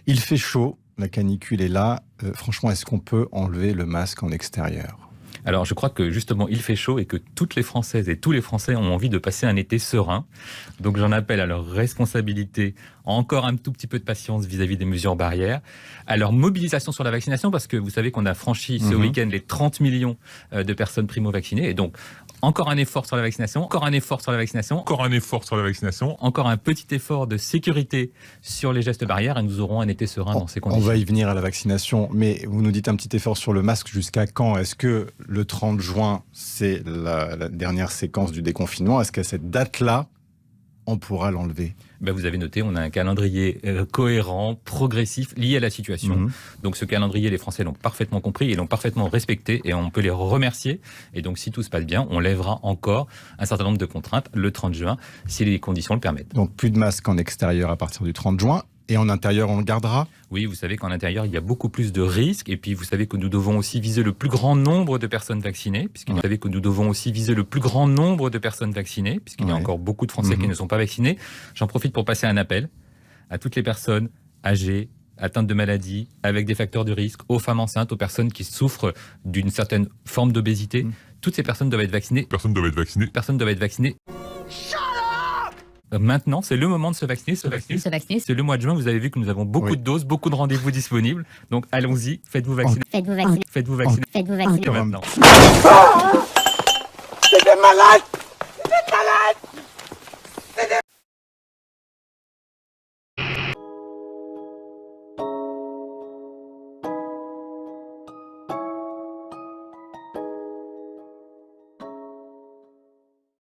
Il fait chaud, la canicule est là. Franchement, est-ce qu'on peut enlever le masque en extérieur ? Alors, je crois que justement, il fait chaud et que toutes les Françaises et tous les Français ont envie de passer un été serein. Donc, j'en appelle à leur responsabilité, encore un tout petit peu de patience vis-à-vis des mesures barrières, à leur mobilisation sur la vaccination, parce que vous savez qu'on a franchi ce week-end les 30 millions de personnes primo-vaccinées. Et donc, encore un effort sur la vaccination, encore un effort sur la vaccination, Encore un effort sur la vaccination. encore un petit effort de sécurité sur les gestes barrières et nous aurons un été serein dans ces On conditions. va y venir à la vaccination, mais vous nous dites un petit effort sur le masque. Jusqu'à quand ? Est-ce que le 30 juin, c'est la dernière séquence du déconfinement ? Est-ce qu'à cette date-là, on pourra l'enlever ? Vous avez noté, on a un calendrier cohérent, progressif, lié à la situation. Donc ce calendrier, les Français l'ont parfaitement compris et l'ont parfaitement respecté et on peut les remercier. Et donc si tout se passe bien, on lèvera encore un certain nombre de contraintes le 30 juin, si les conditions le permettent. Donc plus de masque en extérieur à partir du 30 juin. Et en intérieur, on le gardera ? Oui, vous savez qu'en intérieur, il y a beaucoup plus de risques. Et puis, vous savez que nous devons aussi viser le plus grand nombre de personnes vaccinées. Vous savez que nous devons aussi viser le plus grand nombre de personnes vaccinées, puisqu'il y a encore beaucoup de Français qui ne sont pas vaccinés. J'en profite pour passer un appel à toutes les personnes âgées, atteintes de maladies, avec des facteurs de risque, aux femmes enceintes, aux personnes qui souffrent d'une certaine forme d'obésité. Toutes ces personnes doivent être vaccinées. Personne ne doit être vacciné. Personnes doivent être vaccinées. Maintenant, c'est le moment de se vacciner. C'est le mois de juin. Vous avez vu que nous avons beaucoup de doses, beaucoup de rendez-vous disponibles. Donc, allons-y. Faites-vous vacciner. Faites-vous vacciner. Faites-vous vacciner. Encore maintenant. C'est des malades !